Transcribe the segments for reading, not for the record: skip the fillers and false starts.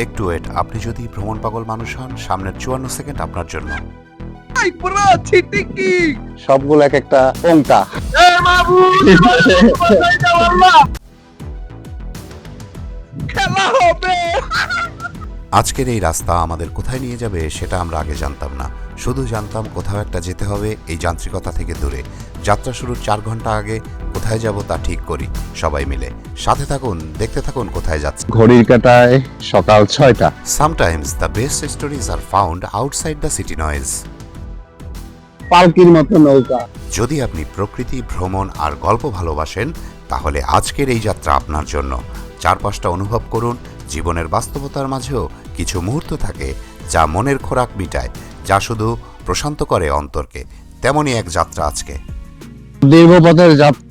একটু ওয়েট, আপনি যদি ভ্রমণ পাগল মানুষ হন, সামনের 54 সেকেন্ড আপনার জন্য। সবগুলো এক একটা ওংটা। আজকের এই রাস্তা আমাদের কোথায় নিয়ে যাবে সেটা আমরা আগে জানতাম না। শুধু জানতাম কোথাও একটা যেতে হবে এই যান্ত্রিকতা থেকে দূরে। যাত্রা শুরুর 4 ঘন্টা আগে কোথায় যাব তা ঠিক করি সবাই মিলে। সাথে থাকুন, দেখতে থাকুন কোথায় যাচ্ছে। ঘড়ির কাঁটায় সকাল 6টা। Sometimes the best stories are found outside the city noise. পালকির মতো নৌকা। যদি আপনি প্রকৃতি, ভ্রমণ আর গল্প ভালোবাসেন, তাহলে আজকের এই যাত্রা আপনার জন্য। চারপাশটা অনুভব করুন। জীবনের বাস্তবতার মাঝেও কিছু মুহূর্ত থাকে যা মনের খোরাক মিটায়, যা শুধু প্রশান্ত করে অন্তরকে। তেমনই এক যাত্রা আজকে। দীর্ঘ পথের যাত্রা।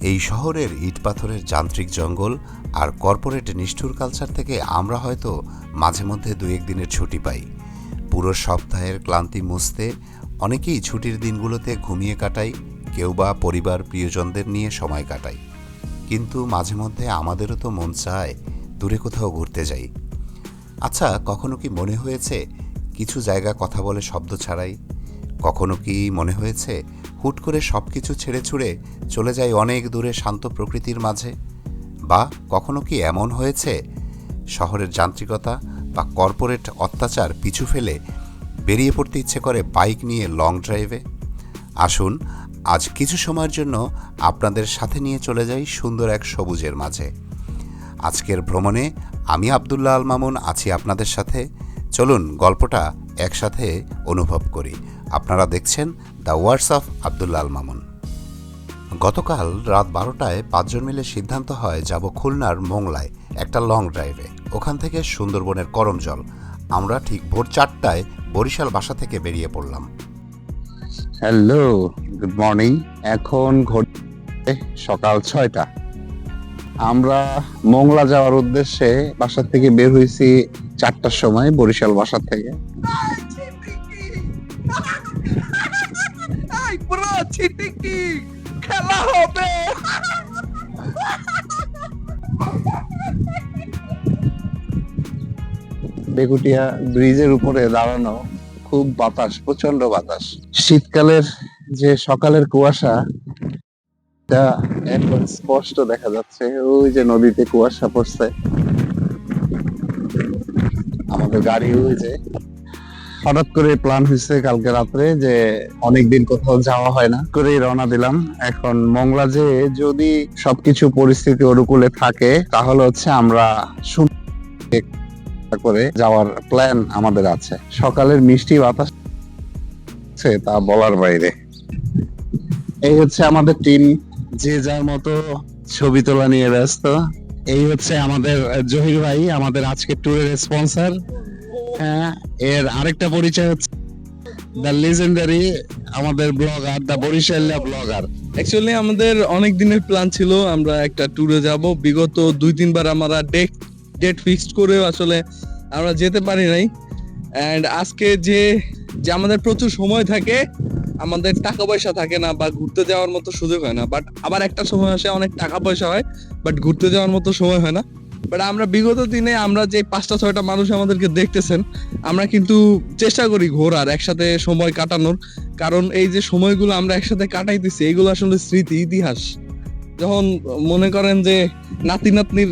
এই শহরের ইট পাথরের যান্ত্রিক জঙ্গল আর কর্পোরেট নিষ্ঠুর কালচার থেকে আমরা হয়তো মাঝে মধ্যে 2-1 দিনের ছুটি পাই। পুরো সপ্তাহের ক্লান্তি মুছতে অনেকেই ছুটির দিনগুলোতে ঘুমিয়ে কাটাই, কেউ বা পরিবার প্রিয়জনদের নিয়ে সময় কাটাই। কিন্তু মাঝে মধ্যে আমাদেরও তো মন চায় দূরে কোথাও ঘুরতে যাই। আচ্ছা, কখনো কি মনে হয়েছে কিছু জায়গা কথা বলে শব্দ ছাড়াই? কখনো কি মনে হয়েছে হুট করে সব কিছু ছেড়ে ছুড়ে চলে যায় অনেক দূরে শান্ত প্রকৃতির মাঝে? বা কখনো কি এমন হয়েছে শহরের যান্ত্রিকতা বা কর্পোরেট অত্যাচার পিছু ফেলে বেরিয়ে পড়তে ইচ্ছে করে বাইক নিয়ে লং ড্রাইভে? আসুন আজ কিছু সময়ের জন্য আপনাদের সাথে নিয়ে চলে যাই সুন্দর এক সবুজের মাঝে। আজকের ভ্রমণে আমি আব্দুল্লাহ আল মামুন আছি আপনাদের সাথে। চলুন গল্পটা একসাথে অনুভব করি। আপনারা দেখছেন the words of Abdullah Al Mamun. গতকাল রাত 12টায় 5 জন মিলে সিদ্ধান্ত হয় যাব খুলনার মোংলায় একটা লং ড্রাইভে। ওখান থেকে সুন্দরবনের করমজল। আমরা ঠিক ভোর 4টায় বরিশাল বাসা থেকে বেরিয়ে পড়লাম। Hello, good morning. এখন ঘড়িতে সকাল 6টা। আমরা মোংলা যাওয়ার উদ্দেশ্যে বাসা থেকে বের হয়েছি 4টার সময়, বরিশাল বাসা থেকে। খেলা হবে। বেগুটিয়া ব্রিজের উপরে দাঁড়ানো, খুব বাতাস, প্রচন্ড বাতাস। শীতকালের যে সকালের কুয়াশা, এটা একদম স্পষ্ট দেখা যাচ্ছে। ওই যে নদীতে কুয়াশা পড়ছে। আমাদের গাড়ি ওই যে হঠাৎ করে প্ল্যান হয়েছে কালকে রাত্রে যে অনেকদিন কোথাও যাওয়া হয় না, করেই রওনা দিলাম। এখন মোংলা যে যদি সবকিছু পরিস্থিতি অনুকূলে থাকে তাহলে হচ্ছে আমরা করে যাওয়ার প্ল্যান আমাদের আছে। সকালের মিষ্টি বাতাস তা বলার বাইরে। এই হচ্ছে আমাদের টিম, যে যার মতো ছবি তোলা নিয়ে ব্যস্ত। এই হচ্ছে আমাদের জহির ভাই, আমাদের আজকে ট্যুরের স্পন্সর। হ্যাঁ, এর আরেকটা পরিচয় হচ্ছে দ্য লেজেন্ডারি আমাদের ব্লগার, দ্য বরিশালিয়া ব্লগার। অ্যাকচুয়ালি আমাদের অনেক দিনের প্ল্যান ছিল আমরা একটা ট্যুরে যাব। বিগত 2-3 বার আমরা ডেট ফিক্সড করেও আসলে আমরা যেতে পারি নাই। এন্ড আজকে যে আমাদের প্রচুর সময় থাকে, আমাদের টাকা পয়সা থাকে না বা ঘুরতে যাওয়ার মতো সুযোগ হয় না। বাট আবার একটা সময় আসে অনেক টাকা পয়সা হয়, বাট ঘুরতে যাওয়ার মতো সময় হয় না। বাট আমরা বিগত দিনে আমরা যে 5টা-6টা মানুষ আমাদেরকে দেখতেছেন, আমরা কিন্তু চেষ্টা করি ঘোরার, একসাথে সময় কাটানোর। কারণ এই যে সময়গুলো আমরা একসাথে কাটাইতেছি, এইগুলো আসলে স্মৃতি, ইতিহাস। যখন মনে করেন যে নাতি নাতনির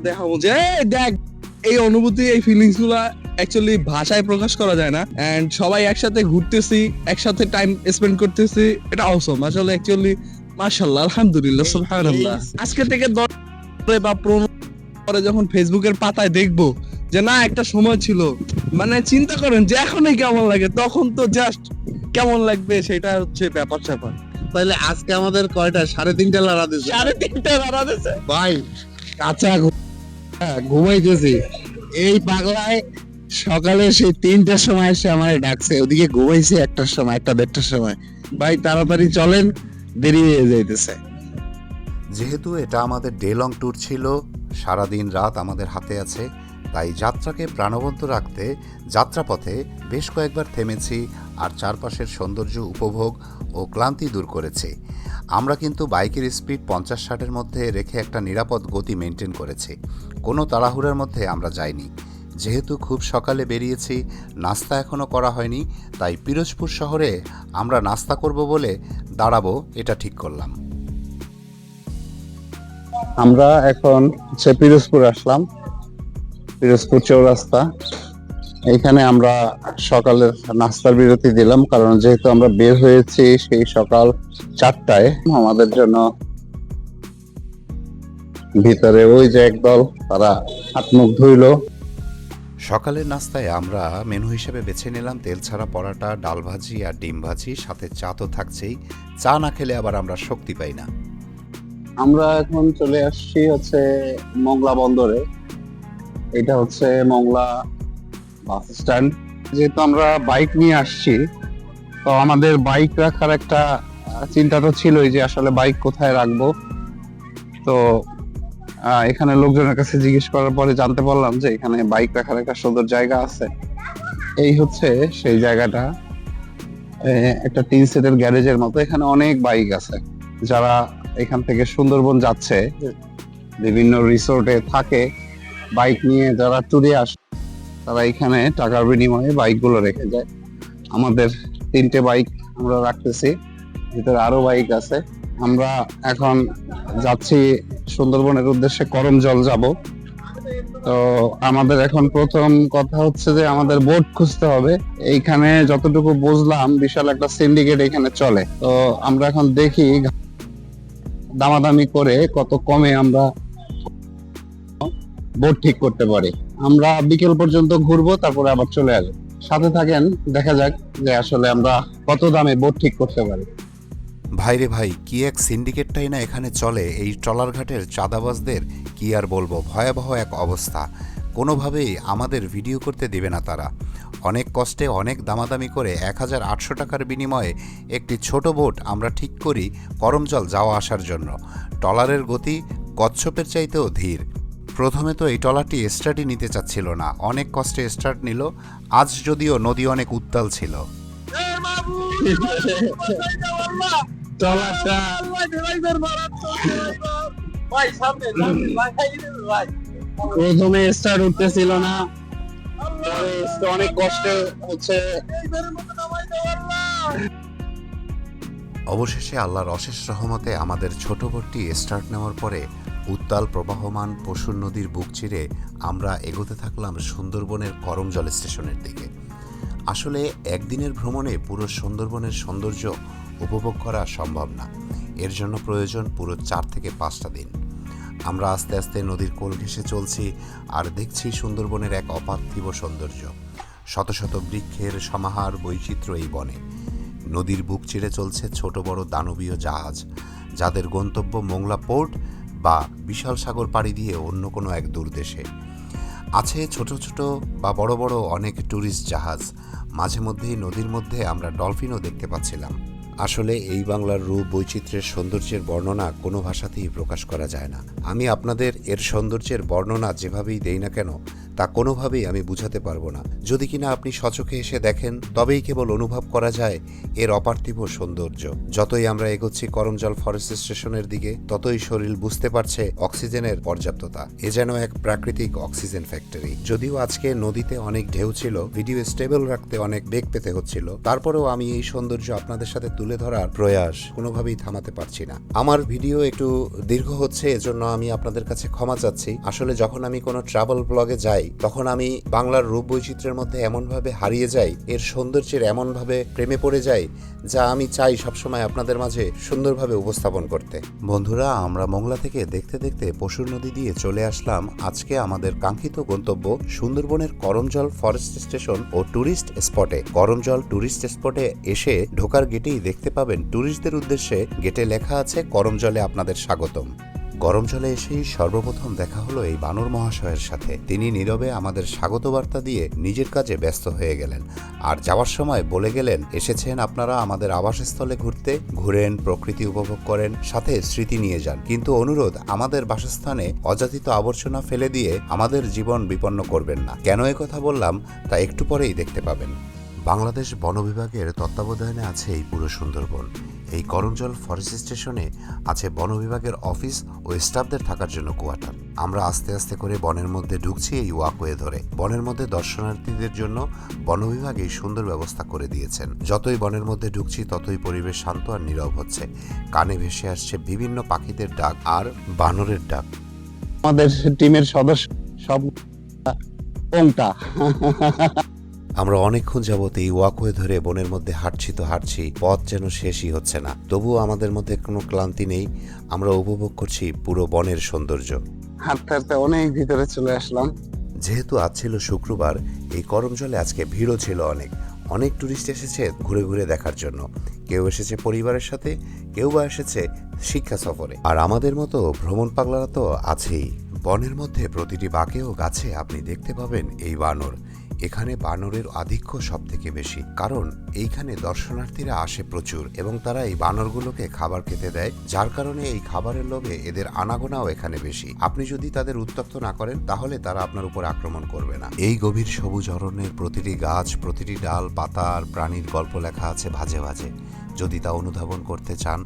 দেখাবো যে দেখ, এই অনুভূতি, এই ফিলিংস গুলা অ্যাকচুয়ালি ভাষায় প্রকাশ করা যায় না। এন্ড সবাই একসাথে ঘুরতেছি, একসাথে টাইম স্পেন্ড করতেছি, এটা অসম আসলে। অ্যাকচুয়ালি মাশাআল্লাহ, আলহামদুলিল্লাহ, সুবহানাল্লাহ। আজকে থেকে 10 বা 15 পরে যখন ফেসবুকের পাতায় দেখবো যে না একটা সময় ছিল, মানে চিন্তা করেন যে এখনই কেমন লাগে, তখন তো জাস্ট কেমন লাগবে সেটা হচ্ছে ব্যাপার স্যাপার। তাহলে আজকে আমাদের কয়টা? 3:30 লড়া দিছে। 3:30 লড়া দিছে ভাই, কাঁচা ঘুমাইতেছি। এই পাগলায় সকালে সেই 3টার সময় এসে আমার ডাকছে, ওদিকে ঘুমাইছি 1টার সময়, 1-1:30টার সময়। ভাই তাড়াতাড়ি চলেন, দেরি হয়ে যাইতেছে। যেহেতু এটা আমাদের ডে লং ট্যুর ছিল, সারাদিন রাত আমাদের হাতে আছে, তাই যাত্রাকে প্রাণবন্ত রাখতে যাত্রাপথে বেশ কয়েকবার থেমেছি আর চারপাশের সৌন্দর্য উপভোগ ও ক্লান্তি দূর করেছি। আমরা কিন্তু বাইকের স্পিড 50-60-এর মধ্যে রেখে একটা নিরাপদ গতি মেনটেন করেছি। কোনো তাড়াহুড়ার মধ্যে আমরা যাইনি। যেহেতু খুব সকালে বেরিয়েছি, নাস্তা এখনও করা হয়নি, তাই পিরোজপুর শহরে আমরা নাস্তা করব বলে দাঁড়াবো এটা ঠিক করলাম। আমরা এখন পিরোজপুর আসলাম, পিরোজপুর চৌরাস্তা। এখানে আমরা সকালের নাস্তার বিরতি দিলাম, কারণ যেহেতু আমরা বের হয়েছি সেই সকাল 4টায়। আমাদের জন্য ভিতরে ওই যে একদল, তারা হাত মুখ ধুইলো। সকালের নাস্তায় আমরা মেনু হিসেবে বেছে নিলাম তেল ছাড়া পরাটা, ডাল ভাজি আর ডিম ভাজি, সাথে চা তো থাকছেই। চা না খেলে আবার আমরা শক্তি পাই না। আমরা এখন চলে আসছি মংলা বন্দরে। এটা মংলা বাস স্ট্যান্ড। যেহেতু আমরা বাইক নিয়ে আসছি, তো আমাদের বাইক রাখার একটা চিন্তা তো ছিলই যে আসলে বাইক কোথায় রাখবো। তো এখানে লোকজনের কাছে জিজ্ঞেস করার পরে জানতে পারলাম যে এখানে বাইক রাখার একটা সুন্দর জায়গা আছে। এই সেই জায়গাটা, একটা 3 সেটের গ্যারেজের মতো। এখানে অনেক বাইক আছে। যারা এখান থেকে সুন্দরবন যাচ্ছে, বিভিন্ন রিসোর্টে থাকে, বাইক নিয়ে যারা ট্যুরে আসে, তারা এখানে টাকার বিনিময়ে বাইকগুলো রেখে যায়। আমাদের 3টে বাইক আমরা রাখতেছি, ভিতরে আরো বাইক আছে। আমরা এখন যাচ্ছি সুন্দরবনের উদ্দেশ্যে, করমজল যাব। তো আমাদের এখন প্রথম কথা যে আমাদের বোট খুঁজতে হবে। এইখানে যতটুকু বুঝলাম বিশাল একটা সিন্ডিকেট এখানে চলে। তো আমরা এখন দেখি দামাদামি করে কত কমে আমরা বোট ঠিক করতে পারি। আমরা বিকেল পর্যন্ত ঘুরবো, তারপরে আবার চলে আসবো। সাথে থাকেন, দেখা যাক যে আসলে আমরা কত দামে বোট ঠিক করতে পারি। ভাইরে ভাই, কি এক সিন্ডিকেটটাই না এখানে চলে। এই ট্রলারঘাটের চাঁদাবাজদের কি আর বলবো, ভয়াবহ এক অবস্থা। কোনোভাবেই আমাদের ভিডিও করতে দেবে না তারা। অনেক কষ্টে অনেক দামাদামি করে 1800 টাকার বিনিময়ে একটি ছোট বোট আমরা ঠিক করি করমজল যাওয়া আসার জন্য। ট্রলারের গতি কচ্ছপের চাইতেও ধীর। প্রথমে তো এই ট্রলারটি স্টার্টই নিতে চাচ্ছিল না, অনেক কষ্টে স্টার্ট নিল। আজ যদিও নদী অনেক উত্তাল ছিল। প্রথমে স্টার্ট উঠতেছিল না, অনেক কষ্টে অবশেষে আল্লাহর অশেষ রহমতে আমাদের ছোট বোটটি স্টার্ট নেওয়ার পরে উত্তাল প্রবাহমান পশুর নদীর বুক চিরে আমরা এগোতে থাকলাম সুন্দরবনের করমজল স্টেশনের দিকে। আসলে একদিনের ভ্রমণে পুরো সুন্দরবনের সৌন্দর্য উপভোগ করা সম্ভব না, এর জন্য প্রয়োজন পুরো 4 থেকে 5টা দিন। আমরা আস্তে আস্তে নদীর কোল ঘেঁষে চলছি আর দেখছি সুন্দরবনের এক অপার্থিব সৌন্দর্য। শত শত বৃক্ষের সমাহার, বৈচিত্র্য এই বনে। নদীর বুক চিরে চলছে ছোট বড় দানবীয় জাহাজ, যাদের গন্তব্য মোংলা পোর্ট বা বিশাল সাগর পাড়ি দিয়ে অন্য কোনো এক দূরদেশে। আছে ছোট ছোট বা বড় বড় অনেক ট্যুরিস্ট জাহাজ। মাঝে মধ্যেই নদীর মধ্যে আমরা ডলফিনও দেখতে পাচ্ছিলাম। আসলে এই বাংলার রূপ, বৈচিত্র্যের, সৌন্দর্যের বর্ণনা কোনো ভাষাতেই প্রকাশ করা যায় না। আমি আপনাদের এর সৌন্দর্যের বর্ণনা যেভাবেই দেই না কেন, তা কোনোভাবেই আমি বুঝাতে পারবো না। যদি কিনা আপনি সচক্ষে এসে দেখেন, তবেই কেবল অনুভব করা যায় এর অপার্থিব সৌন্দর্য। যতই আমরা এগোচ্ছি করমজল ফরেস্ট স্টেশনের দিকে, ততই শরীর বুঝতে পারছে অক্সিজেনের পর্যাপ্ততা। এ যেন এক প্রাকৃতিক অক্সিজেন ফ্যাক্টরি। যদিও আজকে নদীতে অনেক ঢেউ ছিল, ভিডিও স্টেবল রাখতে অনেক বেগ পেতে হচ্ছিল, তারপরেও আমি এই সৌন্দর্য আপনাদের সাথে তুলে ধরার প্রয়াস কোনোভাবেই থামাতে পারছি না। আমার ভিডিও একটু দীর্ঘ হচ্ছে, এজন্য আমি আপনাদের কাছে ক্ষমা চাচ্ছি। আসলে যখন আমি কোনো ট্রাভেল ব্লগে যাই, তখন আমি বাংলার রূপ বৈচিত্র্যের মধ্যে এমনভাবে হারিয়ে যাই, এর সৌন্দর্যের এমনভাবে প্রেমে পড়ে যাই, যা আমি চাই সবসময় আপনাদের মাঝে সুন্দরভাবে উপস্থাপন করতে। বন্ধুরা, আমরা মোংলা থেকে দেখতে দেখতে পশুর নদী দিয়ে চলে আসলাম আজকে আমাদের কাঙ্ক্ষিত গন্তব্য সুন্দরবনের করমজল ফরেস্ট স্টেশন ও ট্যুরিস্ট স্পটে। করমজল ট্যুরিস্ট স্পটে এসে ঢোকার গেটেই দেখতে পাবেন ট্যুরিস্টদের উদ্দেশ্যে গেটে লেখা আছে করমজলে আপনাদের স্বাগতম। করমজলে এসেই সর্বপ্রথম দেখা হলো এই বানর মহাশয়ের সাথে। তিনি নীরবে আমাদের স্বাগত বার্তা দিয়ে নিজের কাজে ব্যস্ত হয়ে গেলেন, আর যাওয়ার সময় বলে গেলেন, এসেছেন আপনারা আমাদের আবাসস্থলে ঘুরতে, ঘুরেন, প্রকৃতি উপভোগ করেন, সাথে স্মৃতি নিয়ে যান, কিন্তু অনুরোধ, আমাদের বাসস্থানে অযাচিত আবর্জনা ফেলে দিয়ে আমাদের জীবন বিপন্ন করবেন না। কেন কথা বললাম তা একটু পরেই দেখতে পাবেন। বাংলাদেশ বন বিভাগের তত্ত্বাবধানে আছে এই পুরো সুন্দরবন। এই করমজল ফরেস্ট স্টেশনে আছে বন বিভাগের অফিস ও স্টাফদের থাকার জন্য কোয়ার্টার। আমরা আস্তে আস্তে করে বনের মধ্যে ঢুকছি এই ওয়াকওয়ে ধরে। বনের মধ্যে দর্শনার্থীদের জন্য বন বিভাগ এই সুন্দর ব্যবস্থা করে দিয়েছেন। যতই বনের মধ্যে ঢুকছি ততই পরিবেশ শান্ত আর নীরব হচ্ছে। কানে ভেসে আসছে বিভিন্ন পাখিদের ডাক আর বানরের ডাক। আমাদের টিমের সদস্য সব কোনটা আমরা অনেকক্ষণ যাবত এই ওয়াকওয়ে ধরে বনের মধ্যে হাঁটছি তো হাঁটছি, পথ যেন শেষই হচ্ছে না। তবুও আমাদের মধ্যে কোনো ক্লান্তি নেই। আমরা উপভোগ করছি পুরো বনের সৌন্দর্য। হাঁটতে হাঁটতে অনেক ভিতরে চলে আসলাম। যেহেতু আজ ছিল শুক্রবার, এই করমজলে আজকে ভিড়ও ছিল অনেক। অনেক টুরিস্ট এসেছে ঘুরে ঘুরে দেখার জন্য। কেউ এসেছে পরিবারের সাথে, কেউ বা এসেছে শিক্ষা সফরে। আর আমাদের মতো ভ্রমণ পাগলারা তো আছেই। বনের মধ্যে প্রতিটি বাঁকে ও গাছে আপনি দেখতে পাবেন এই বানর। এখানে বানরের আধিক্য সব থেকে বেশি, কারণ এইখানে দর্শনার্থীরা আসে প্রচুর এবং তারা এই বানরগুলোকে খাবার খেতে দেয়, যার কারণে এই খাবারের লোভে এদের আনাগোনাও এখানে বেশি। আপনি যদি তাদের উত্ত্যক্ত না করেন তাহলে তারা আপনার উপর আক্রমণ করবে না। এই গভীর সবুজ অরণ্যের প্রতিটি গাছ, প্রতিটি ডাল, পাতা আর প্রাণীর গল্প লেখা আছে ভাঁজে ভাঁজে। যদি তা অনুধাবন করতে চান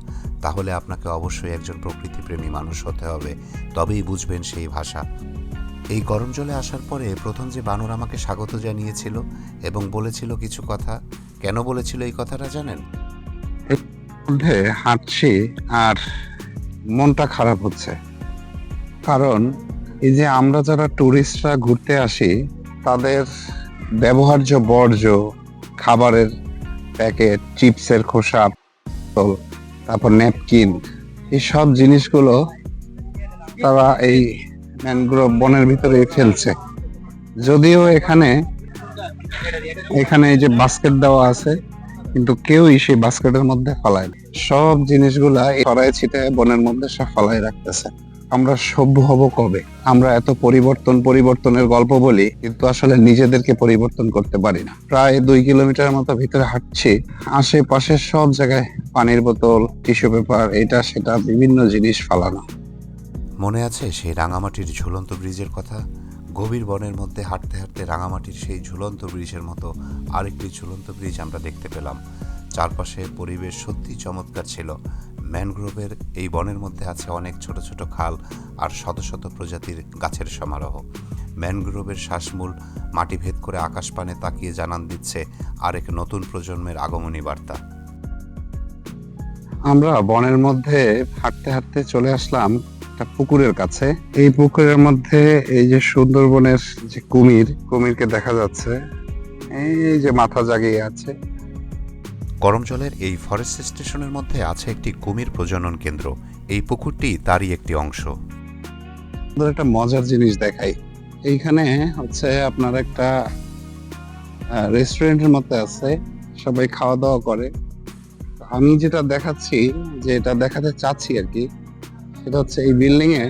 তাহলে আপনাকে অবশ্যই একজন প্রকৃতিপ্রেমী মানুষ হতে হবে, তবেই বুঝবেন সেই ভাষা। এই করমজলে আসার পরে প্রথম যে বানর আমাকে স্বাগত জানিয়েছিল এবং বলেছিল কিছু কথা। কেন বলেছিল এই কথাটা জানেন? মধ্যে হাঁটছি আর মনটা খারাপ হচ্ছে, কারণ এই যে আমরা যারা টুরিস্টরা ঘুরতে আসি তাদের ব্যবহার্য বর্জ্য, খাবারের প্যাকেট, চিপসের খোসা, তারপর ন্যাপকিন, এই সব জিনিসগুলো তারা এই ম্যানগ্রোভ বনের ভিতরে ফেলছে। যদিও এখানে এই যে বাস্কেট দেওয়া আছে, কিন্তু কেউই সেই বাস্কেটের মধ্যে ফেলায় না। সব জিনিসগুলা ছড়ায় ছিটায় বনের মধ্যে সব ফেলায় রাখতেছে। আমরা সভ্য হব কবে? আমরা এত পরিবর্তনের গল্প বলি, কিন্তু আসলে নিজেদেরকে পরিবর্তন করতে পারি না। প্রায় 2 কিলোমিটার মতো ভিতরে হাঁটছি, আশেপাশে সব জায়গায় পানির বোতল, টিস্যু পেপার, এটা সেটা বিভিন্ন জিনিস ফেলানো। মনে আছে সেই রাঙামাটির ঝুলন্ত ব্রিজের কথা? গভীর বনের মধ্যে হাঁটতে হাঁটতে রাঙামাটির সেই ঝুলন্ত ব্রিজের মতো আরেকটি ঝুলন্ত ব্রিজ আমরা দেখতে পেলাম। চারপাশে পরিবেশ সত্যি চমৎকার ছিল। ম্যানগ্রোভের এই বনের মধ্যে আছে অনেক ছোট ছোট খাল আর শত শত প্রজাতির গাছের সমারোহ। ম্যানগ্রোভের শ্বাসমূল মাটি ভেদ করে আকাশপানে তাকিয়ে জানান দিচ্ছে আরেক নতুন প্রজন্মের আগমনী বার্তা। আমরা বনের মধ্যে হাঁটতে হাঁটতে চলে আসলাম একটা পুকুরের কাছে। এই পুকুরের মধ্যে এই যে সুন্দরবনের যে কুমিরকে দেখা যাচ্ছে, এই যে মাথা জাগিয়ে আছে। করমজলের এই ফরেস্ট স্টেশনের মধ্যে আছে একটি কুমির প্রজনন কেন্দ্র। এই পুকুরটি তারই একটি অংশ। একটা মজার জিনিস দেখাই, এইখানে হচ্ছে আপনার একটা রেস্টুরেন্টের মতো আছে, সবাই খাওয়া দাওয়া করে। আমি যেটা দেখাচ্ছি, যেটা দেখাতে চাচ্ছি আর কি, সেটা হচ্ছে এই বিল্ডিং এ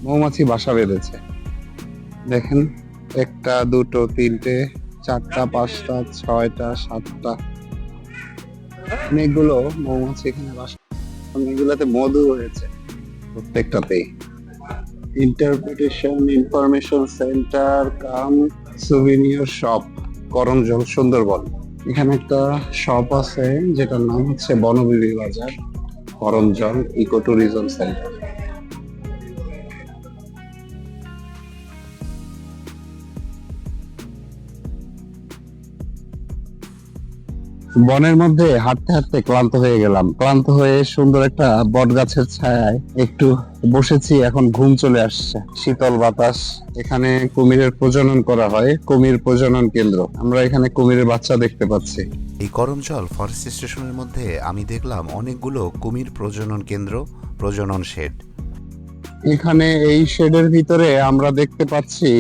মৌমাছি বাসা বেঁধেছে। দেখেন, 1টা 2টো 3টে 4টা 5টা 6টা 7টা, অনেকগুলো মৌমাছি এখানে বাসা। এগুলাতে মধু হয়েছে প্রত্যেকটাতেই। ইন্টারপ্রিটেশন ইনফরমেশন সেন্টার কাম সুভিনিয়র শপ, করমজল সুন্দরবন। এখানে একটা শপ আছে যেটার নাম হচ্ছে বনবিবি বাজার, করমজল ইকো ট্যুরিজম সেন্টার। বনের মধ্যে হাঁটতে হাঁটতে ক্লান্ত হয়ে গেলাম। ক্লান্ত হয়ে সুন্দর একটা বট গাছের ছায়ায় একটু বসেছি। এখন ঘুম চলে আসছে, শীতল বাতাস। এখানে কুমিরের প্রজনন করা হয়, কুমির প্রজনন কেন্দ্র। আমরা এখানে কুমিরের বাচ্চা দেখতে পাচ্ছি। এই করমজল ফরেস্ট স্টেশনের মধ্যে আমি দেখলাম অনেকগুলো কুমির প্রজনন কেন্দ্র, প্রজনন শেড। এখানে এই শেডের ভিতরে আমরা দেখতে পাচ্ছি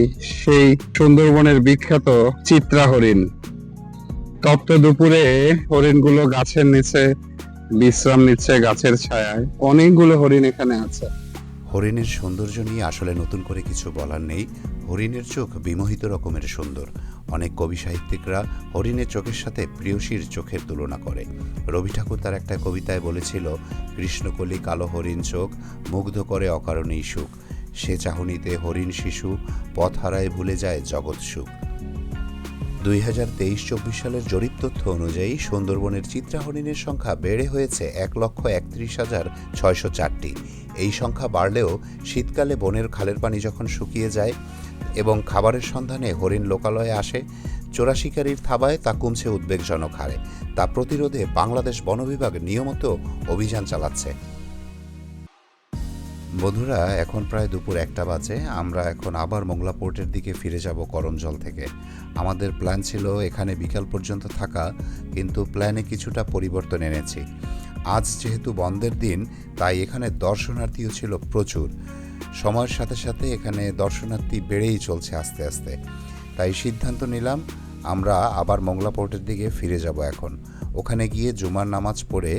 সেই সুন্দরবনের বিখ্যাত চিত্রা হরিণ। তপ্ত দুপুরে হরিণগুলো গাছের নিচে বিশ্রাম নিচ্ছে, গাছের ছায়ায়। অনেকগুলো হরিণ এখানে আছে। হরিণের সৌন্দর্য নিয়ে আসলে নতুন করে কিছু বলার নেই। হরিণের চোখ বিমোহিত রকমের সুন্দর। অনেক কবি সাহিত্যিকরা হরিণের চোখের সাথে প্রেয়সীর চোখের তুলনা করে। রবি ঠাকুর তার একটা কবিতায় বলেছিল, কৃষ্ণকলি কালো হরিণ চোখ মুগ্ধ করে অকারণেই সুখ, সে চাহনিতে হরিণ শিশু পথ হারায় ভুলে যায় জগৎ সুখ। 2023-24 সালের জরিপ তথ্য অনুযায়ী সুন্দরবনের চিত্রা হরিণের সংখ্যা বেড়ে হয়েছে 1,31,604টি। এই সংখ্যা বাড়লেও শীতকালে বনের খালের পানি যখন শুকিয়ে যায় এবং খাবারের সন্ধানে হরিণ লোকালয়ে আসে, চোরা শিকারির থাবায় তা কমছে উদ্বেগজনক হারে। তা প্রতিরোধে বাংলাদেশ বন বিভাগ নিয়মিত অভিযান চালাচ্ছে। বন্ধুরা, এখন প্রায় দুপুর 1টা বাজে। আমরা এখন আবার মোংলা পোর্টের দিকে ফিরে যাব করমজল থেকে। আমাদের প্ল্যান ছিল এখানে বিকাল পর্যন্ত থাকা, কিন্তু প্ল্যানে কিছুটা পরিবর্তন এনেছি। আজ যেহেতু বন্ধের দিন, তাই এখানে দর্শনার্থীও ছিল প্রচুর। সময়ের সাথে সাথে এখানে দর্শনার্থী বেড়েই চলছে আস্তে আস্তে। তাই সিদ্ধান্ত নিলাম আমরা আবার মোংলা পোর্টের দিকে ফিরে যাব। এখন ওখানে গিয়ে জুমার নামাজ পড়ে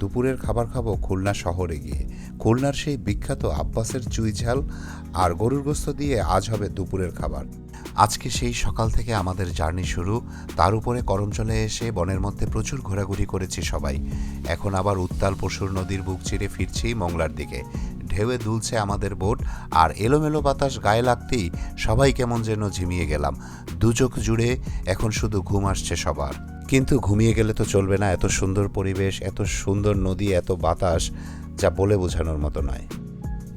দুপুরের খাবার খাবো খুলনা শহরে গিয়ে। খুলনার সেই বিখ্যাত আব্বাসের চুই ঝাল আর গরুর গোশত দিয়ে আজ হবে দুপুরের খাবার। আজকে সেই সকাল থেকে আমাদের জার্নি শুরু। তার উপরে করমজলে এসে বনের মধ্যে প্রচুর ঘোরাঘুরি করেছি সবাই। এখন আবার উত্তাল পশুর নদীর বুক চিরে ফিরছি মোংলার দিকে। ঢেউয়ে দুলছে আমাদের বোট, আর এলোমেলো বাতাস গায়ে লাগতেই সবাই কেমন যেন ঝিমিয়ে গেলাম। দু চোখ জুড়ে এখন শুধু ঘুম আসছে সবার। কিন্তু ঘুমিয়ে গেলে তো চলবে না। এত সুন্দর পরিবেশ, এত সুন্দর নদী, এত বাতাস, যা বলে বোঝানোর মতো নয়।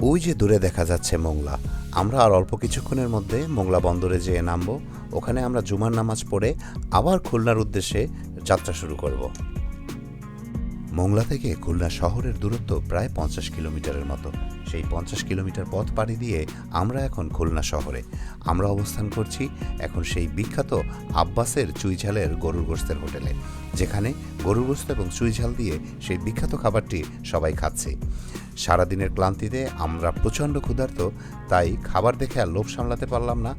ওই যে দূরে দেখা যাচ্ছে মোংলা। আমরা আর অল্প কিছুক্ষণের মধ্যে মোংলা বন্দরে যেয়ে নামবো। ওখানে আমরা জুমার নামাজ পড়ে আবার খুলনার উদ্দেশ্যে যাত্রা শুরু করব। মোংলা থেকে খুলনা শহরের দূরত্ব প্রায় 50 কিলোমিটারের মতো। সেই 50 কিলোমিটার পথ পাড়ি দিয়ে আমরা এখন খুলনা শহরে। আমরা অবস্থান করছি এখন সেই বিখ্যাত আব্বাসের চুইঝালের গরুর গোশতের হোটেলে, যেখানে গরুর গোশত এবং চুইঝাল দিয়ে সেই বিখ্যাত খাবারটি সবাই খাচ্ছে। সারাদিনের ক্লান্তিতে আমরা প্রচণ্ড ক্ষুধার্ত, তাই খাবার দেখে আর লোভ সামলাতে পারলাম না।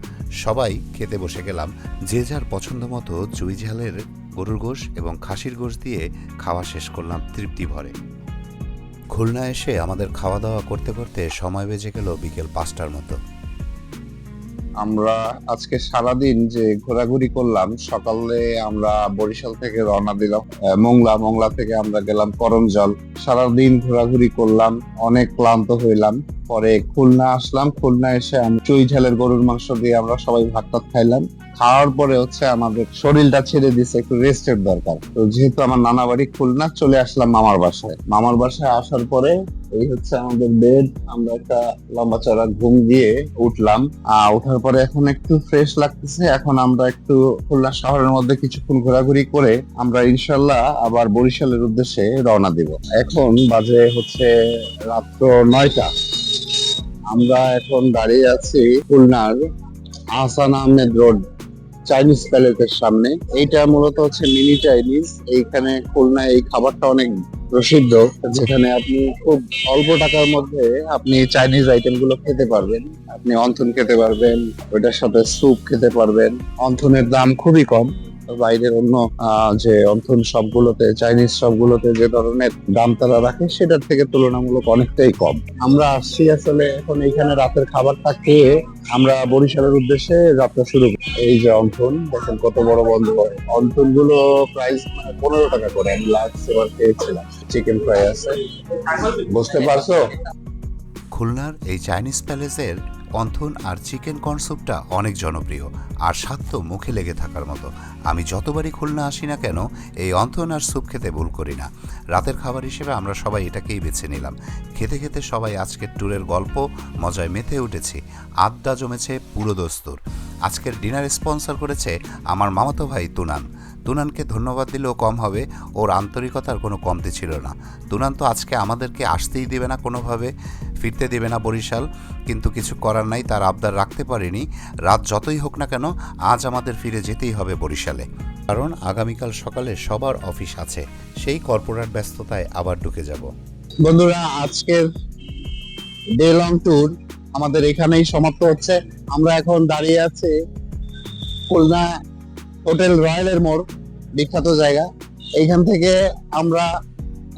সবাই খেতে বসে গেলাম। যে যার পছন্দ মতো চুইঝালের গরুর গোশ এবং খাসির গোশ দিয়ে খাওয়া শেষ করলাম তৃপ্তি ভরে। খুলনা এসে আমাদের খাওয়া দাওয়া করতে করতে সময় বেজে গেল বিকেল 5টার মতো। আমরা আজকে সারাদিন যে ঘোরাঘুরি করলাম, সকালে আমরা বরিশাল থেকে রওনা দিলাম মোংলা থেকে আমরা গেলাম করমজল। সারাদিন ঘোরাঘুরি করলাম, অনেক ক্লান্ত হইলাম। পরে খুলনা আসলাম। খুলনা এসে চুইঝালের গরুর মাংস দিয়ে আমরা সবাই ভাত টাত খাইলাম। খাওয়ার পরে আমাদের শরীরটা ছেড়ে দিছে, একটু রেস্টের দরকার। তো যেহেতু আমার নানা বাড়ি খুলনা, চলে আসলাম মামার বাসায়। মামার বাসায় আসার পরে এই আমাদের বেড। আমরা একটা লম্বা চড়া ঘুম দিয়ে উঠলাম। ওঠার পরে এখন একটু ফ্রেশ লাগতেছে। এখন আমরা একটু খুলনা শহরের মধ্যে কিছুক্ষণ ঘোরাঘুরি করে আমরা ইনশাল্লাহ আবার বরিশালের উদ্দেশ্যে রওনা দিব। এখন বাজে রাত্র 9টা। আমরা এখন দাঁড়িয়ে আছি খুলনার আহসান আহমেদ রোড চাইনিজ প্যালেসের সামনে। এইটা মূলত মিনি চাইনিজ। এইখানে খুলনায় এই খাবারটা অনেক প্রসিদ্ধ, যেখানে আপনি খুব অল্প টাকার মধ্যে আপনি চাইনিজ আইটেম গুলো খেতে পারবেন। আপনি অন্থন খেতে পারবেন, ওইটার সাথে স্যুপ খেতে পারবেন। অন্থনের দাম খুবই কম। বাইরের অন্য যে অন্থন সবগুলোতে, চাইনিজ সবগুলোতে যে ধরনের দাম তারা রাখে, সেটার থেকে তুলনামূলক অনেকটাই কম। আমরা আসছি আসলে এখন এইখানে রাতের খাবারটা খেয়ে আমরা বরিশালের উদ্দেশ্যে যাত্রা শুরু করি। এই যে অন্থন দেখেন কত বড় বন্ধ করে। অন্থন গুলো প্রাইস 15 টাকা করে। আমি লাস্ট এবার খেয়েছিলাম। চিকেন ফ্রাই আছে, বুঝতে পারছো? খুলনার এই চাইনিজ প্যালেসের অন্থন আর চিকেন কর্ন স্যুপটা অনেক জনপ্রিয়, আর স্বাদ তো মুখে লেগে থাকার মতো। আমি যতবারই খুলনা আসি না কেন, এই অন্থন আর স্যুপ খেতে ভুল করি না। রাতের খাবার হিসেবে আমরা সবাই এটাকেই বেছে নিলাম। খেতে খেতে সবাই আজকের ট্যুরের গল্প মজায় মেতে উঠেছি। আড্ডা জমেছে পুরো দস্তুর। আজকের ডিনার স্পন্সর করেছে আমার মামাতো ভাই তুনান। তুনানকে ধন্যবাদ দিলেও কম হবে, ওর আন্তরিকতার কোনো কমতি ছিল না। তুনান তো আজকে আমাদেরকে আসতেই দেবে না, কোনোভাবে ফিরতে দেবে না বরিশাল, কিন্তু কিছু করার নাই, তার আবদার রাখতে পারিনি। রাত যতই হোক না কেন, আজ আমাদের ফিরে যেতেই হবে বরিশালে, কারণ আগামীকাল সকালে সবার অফিস আছে। সেই কর্পোরেট ব্যস্ততায় আবার ঢুকে যাব। বন্ধুরা, আজকের ডে লং ট্যুর আমাদের এখানেই সমাপ্ত হচ্ছে। আমরা এখন দাঁড়িয়ে আছি খুলনা হোটেল রয়্যালের মোড়, বিখ্যাত জায়গা। এইখান থেকে আমরা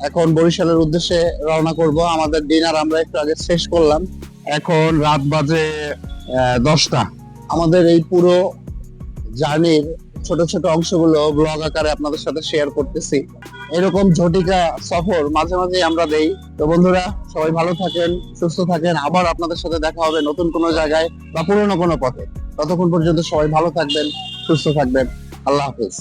এখন বরিশালের উদ্দেশ্যে রওনা করব। আমাদের ডিনার আমরা একটু আগে শেষ করলাম। এখন রাত বাজে 10টা। আমাদের এই পুরো জার্নির ছোট ছোট অংশগুলো ব্লগ আকারে আপনাদের সাথে শেয়ার করতেছি। এরকম ঝটিকা সফর মাঝে মাঝে আমরা দেই। তো বন্ধুরা, সবাই ভালো থাকেন, সুস্থ থাকেন। আবার আপনাদের সাথে দেখা হবে নতুন কোনো জায়গায় বা পুরনো কোনো পথে। ততক্ষণ পর্যন্ত সবাই ভালো থাকবেন, সুস্থ থাকবেন। আল্লাহ হাফেজ।